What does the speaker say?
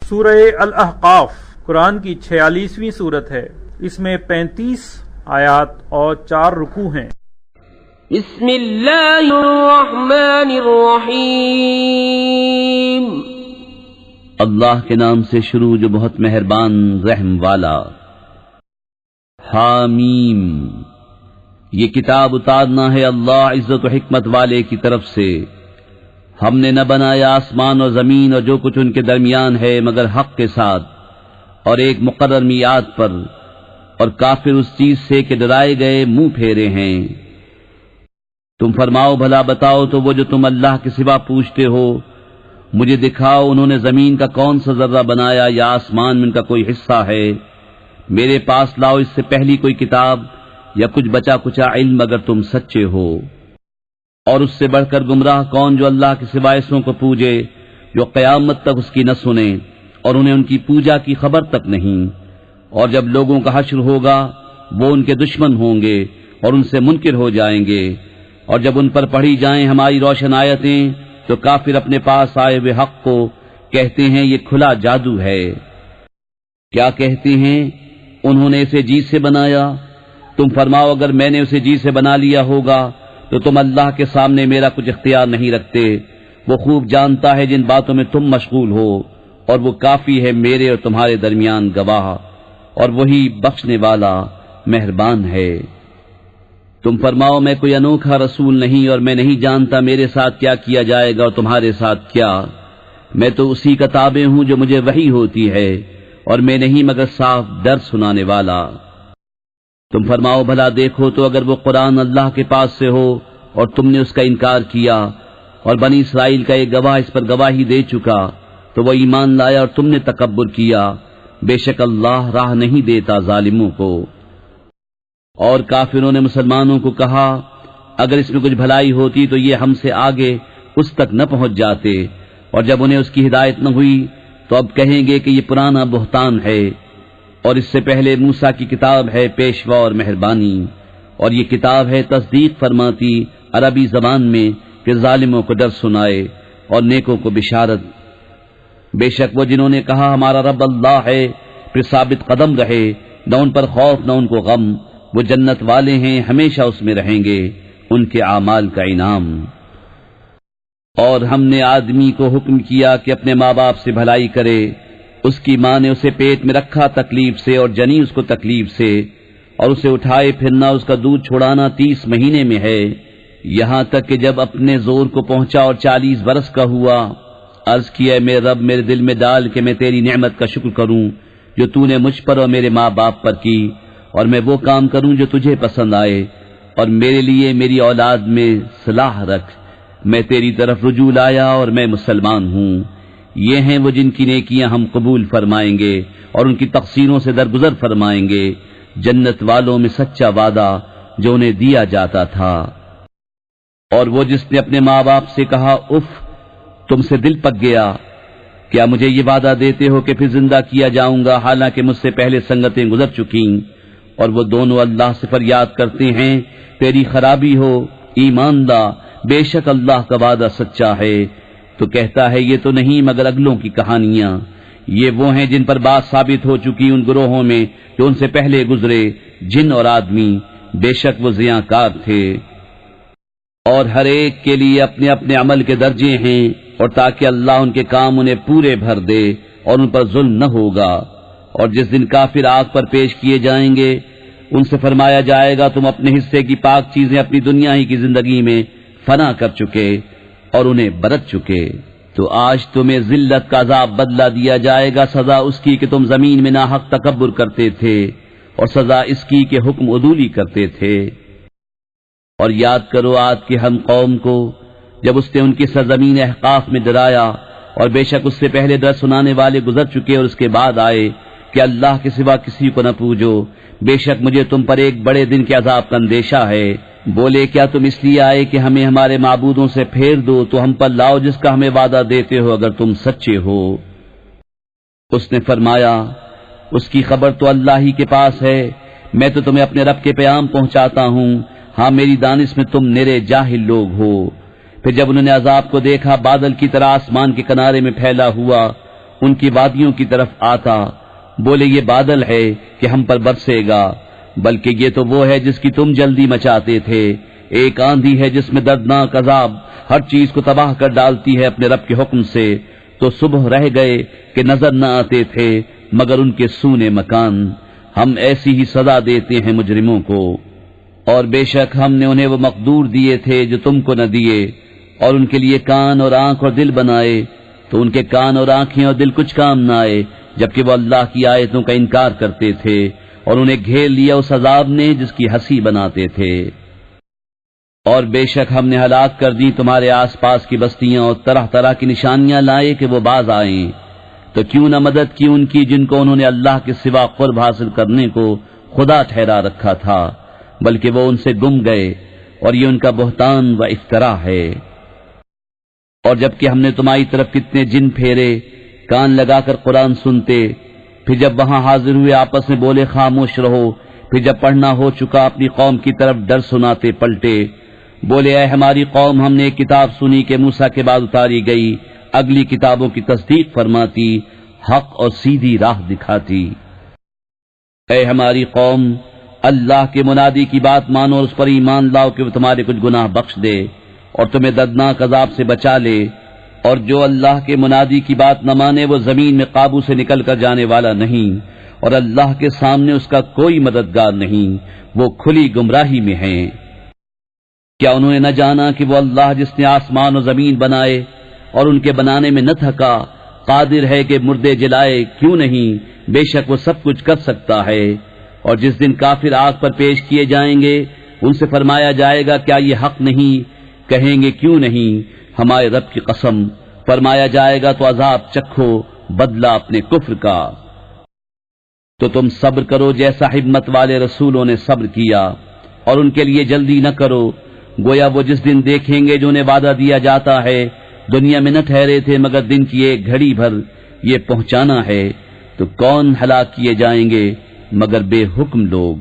سورہ الاحقاف قرآن کی 46ویں صورت ہے۔ اس میں 35 آیات اور 4 رکوع ہیں۔ بسم اللہ الرحمن الرحیم۔ اللہ کے نام سے شروع جو بہت مہربان رحم والا۔ حامیم، یہ کتاب اتارنا ہے اللہ عزت و حکمت والے کی طرف سے۔ ہم نے نہ بنایا آسمان اور زمین اور جو کچھ ان کے درمیان ہے مگر حق کے ساتھ اور ایک مقرر میعاد پر، اور کافر اس چیز سے کہ ڈرائے گئے منہ پھیرے ہیں۔ تم فرماؤ بھلا بتاؤ تو وہ جو تم اللہ کے سوا پوچھتے ہو، مجھے دکھاؤ انہوں نے زمین کا کون سا ذرہ بنایا یا آسمان میں ان کا کوئی حصہ ہے؟ میرے پاس لاؤ اس سے پہلی کوئی کتاب یا کچھ بچا کچا علم اگر تم سچے ہو۔ اور اس سے بڑھ کر گمراہ کون جو اللہ کے سوا ایسوں کو پوجے جو قیامت تک اس کی نہ سنے اور انہیں ان کی پوجا کی خبر تک نہیں۔ اور جب لوگوں کا حشر ہوگا وہ ان کے دشمن ہوں گے اور ان سے منکر ہو جائیں گے، اور جب ان پر پڑھی جائیں ہماری روشن آیتیں تو کافر اپنے پاس آئے ہوئے حق کو کہتے ہیں یہ کھلا جادو ہے۔ کیا کہتے ہیں؟ انہوں نے اسے جی سے بنایا۔ تم فرماؤ اگر میں نے اسے جی سے بنا لیا ہوگا تو تم اللہ کے سامنے میرا کچھ اختیار نہیں رکھتے۔ وہ خوب جانتا ہے جن باتوں میں تم مشغول ہو، اور وہ کافی ہے میرے اور تمہارے درمیان گواہ، اور وہی بخشنے والا مہربان ہے۔ تم فرماؤ میں کوئی انوکھا رسول نہیں اور میں نہیں جانتا میرے ساتھ کیا کیا جائے گا اور تمہارے ساتھ کیا۔ میں تو اسی کا تابع ہوں جو مجھے وحی ہوتی ہے، اور میں نہیں مگر صاف ڈر سنانے والا۔ تم فرماؤ بھلا دیکھو تو اگر وہ قرآن اللہ کے پاس سے ہو اور تم نے اس کا انکار کیا، اور بنی اسرائیل کا ایک گواہ اس پر گواہی دے چکا تو وہ ایمان لایا اور تم نے تکبر کیا، بے شک اللہ راہ نہیں دیتا ظالموں کو۔ اور کافروں نے مسلمانوں کو کہا اگر اس میں کچھ بھلائی ہوتی تو یہ ہم سے آگے اس تک نہ پہنچ جاتے، اور جب انہیں اس کی ہدایت نہ ہوئی تو اب کہیں گے کہ یہ پرانا بہتان ہے۔ اور اس سے پہلے موسیٰ کی کتاب ہے پیشوا اور مہربانی، اور یہ کتاب ہے تصدیق فرماتی عربی زبان میں کہ ظالموں کو ڈر سنائے اور نیکوں کو بشارت۔ بے شک وہ جنہوں نے کہا ہمارا رب اللہ ہے پھر ثابت قدم رہے، نہ ان پر خوف نہ ان کو غم، وہ جنت والے ہیں ہمیشہ اس میں رہیں گے، ان کے اعمال کا انعام۔ اور ہم نے آدمی کو حکم کیا کہ اپنے ماں باپ سے بھلائی کرے۔ اس کی ماں نے اسے پیٹ میں رکھا تکلیف سے اور جنی اس کو تکلیف سے، اور اسے اٹھائے پھرنا اس کا دودھ چھڑانا 30 مہینے میں ہے، یہاں تک کہ جب اپنے زور کو پہنچا اور 40 برس کا ہوا، عرض کیا میرے رب میرے دل میں ڈال کہ میں تیری نعمت کا شکر کروں جو تو نے مجھ پر اور میرے ماں باپ پر کی، اور میں وہ کام کروں جو تجھے پسند آئے، اور میرے لیے میری اولاد میں صلاح رکھ۔ میں تیری طرف رجوع لایا اور میں مسلمان ہوں۔ یہ ہیں وہ جن کی نیکیاں ہم قبول فرمائیں گے اور ان کی تقصیروں سے درگزر فرمائیں گے، جنت والوں میں سچا وعدہ جو انہیں دیا جاتا تھا۔ اور وہ جس نے اپنے ماں باپ سے کہا اف تم سے دل پک گیا، کیا مجھے یہ وعدہ دیتے ہو کہ پھر زندہ کیا جاؤں گا حالانکہ مجھ سے پہلے سنگتیں گزر چکیں؟ اور وہ دونوں اللہ سے فریاد کرتے ہیں تیری خرابی ہو، ایمان لا، بے شک اللہ کا وعدہ سچا ہے۔ تو کہتا ہے یہ تو نہیں مگر اگلوں کی کہانیاں، یہ وہ ہیں جن پر بات ثابت ہو چکی ان گروہوں میں جو ان سے پہلے گزرے، جن اور آدمی، بے شک وہ زیاں کار تھے۔ اور ہر ایک کے لیے اپنے اپنے عمل کے درجے ہیں، اور تاکہ اللہ ان کے کام انہیں پورے بھر دے اور ان پر ظلم نہ ہوگا۔ اور جس دن کافر آگ پر پیش کیے جائیں گے ان سے فرمایا جائے گا تم اپنے حصے کی پاک چیزیں اپنی دنیا ہی کی زندگی میں فنا کر چکے اور انہیں برت چکے، تو آج تمہیں ذلت کا عذاب بدلہ دیا جائے گا، سزا اس کی کہ تم زمین میں ناحق تکبر کرتے تھے، اور سزا اس کی کہ حکم عدولی کرتے تھے۔ اور یاد کرو عاد کے ہم قوم کو جب اس نے ان کی سرزمین احقاف میں ڈرایا، اور بے شک اس سے پہلے ڈر سنانے والے گزر چکے اور اس کے بعد آئے کہ اللہ کے سوا کسی کو نہ پوجو، بے شک مجھے تم پر ایک بڑے دن کے عذاب کا اندیشہ ہے۔ بولے کیا تم اس لیے آئے کہ ہمیں ہمارے معبودوں سے پھیر دو تو ہم پر لاؤ جس کا ہمیں وعدہ دیتے ہو اگر تم سچے ہو۔ اس نے فرمایا اس کی خبر تو اللہ ہی کے پاس ہے، میں تو تمہیں اپنے رب کے پیغام پہنچاتا ہوں، ہاں میری دانش میں تم نرے جاہل لوگ ہو۔ پھر جب انہوں نے عذاب کو دیکھا بادل کی طرح آسمان کے کنارے میں پھیلا ہوا ان کی وادیوں کی طرف آتا، بولے یہ بادل ہے کہ ہم پر برسے گا، بلکہ یہ تو وہ ہے جس کی تم جلدی مچاتے تھے، ایک آندھی ہے جس میں دردناک عذاب ہر چیز کو تباہ کر ڈالتی ہے اپنے رب کے حکم سے، تو صبح رہ گئے کہ نظر نہ آتے تھے مگر ان کے سونے مکان، ہم ایسی ہی سزا دیتے ہیں مجرموں کو۔ اور بے شک ہم نے انہیں وہ مقدور دیے تھے جو تم کو نہ دیے، اور ان کے لیے کان اور آنکھ اور دل بنائے، تو ان کے کان اور آنکھیں اور دل کچھ کام نہ آئے، جبکہ وہ اللہ کی آیتوں کا انکار کرتے تھے، اور انہیں گھیر لیا اس عذاب نے جس کی ہنسی بناتے تھے۔ اور بے شک ہم نے ہلاک کر دی تمہارے آس پاس کی بستیاں، اور طرح طرح کی نشانیاں لائے کہ وہ باز آئیں، تو کیوں نہ مدد کی ان کی جن کو انہوں نے اللہ کے سوا قرب حاصل کرنے کو خدا ٹھہرا رکھا تھا، بلکہ وہ ان سے گم گئے، اور یہ ان کا بہتان و افترا ہے۔ اور جبکہ ہم نے تمہاری طرف کتنے جن پھیرے، کان لگا کر قرآن سنتے، پھر جب وہاں حاضر ہوئے آپس میں بولے خاموش رہو، پھر جب پڑھنا ہو چکا اپنی قوم کی طرف ڈر سناتے پلٹے، بولے اے ہماری قوم ہم نے ایک کتاب سنی کہ موسیٰ کے بعد اتاری گئی، اگلی کتابوں کی تصدیق فرماتی، حق اور سیدھی راہ دکھاتی۔ اے ہماری قوم، اللہ کے منادی کی بات مانو اور اس پر ایمان لاؤ کہ وہ تمہارے کچھ گناہ بخش دے اور تمہیں دردناک عذاب سے بچا لے، اور جو اللہ کے منادی کی بات نہ مانے وہ زمین میں قابو سے نکل کر جانے والا نہیں، اور اللہ کے سامنے اس کا کوئی مددگار نہیں، وہ کھلی گمراہی میں ہیں۔ کیا انہوں نے نہ جانا کہ وہ اللہ جس نے آسمان و زمین بنائے اور ان کے بنانے میں نہ تھکا، قادر ہے کہ مردے جلائے، کیوں نہیں، بے شک وہ سب کچھ کر سکتا ہے۔ اور جس دن کافر آگ پر پیش کیے جائیں گے ان سے فرمایا جائے گا کیا یہ حق نہیں؟ کہیں گے کیوں نہیں، ہمارے رب کی قسم۔ فرمایا جائے گا تو عذاب چکھو، بدلہ اپنے کفر کا۔ تو تم صبر کرو جیسا ہمت والے رسولوں نے صبر کیا، اور ان کے لیے جلدی نہ کرو، گویا وہ جس دن دیکھیں گے جو انہیں وعدہ دیا جاتا ہے، دنیا میں نہ ٹھہرے تھے مگر دن کی ایک گھڑی بھر، یہ پہنچانا ہے، تو کون ہلاک کیے جائیں گے مگر بے حکم لوگ۔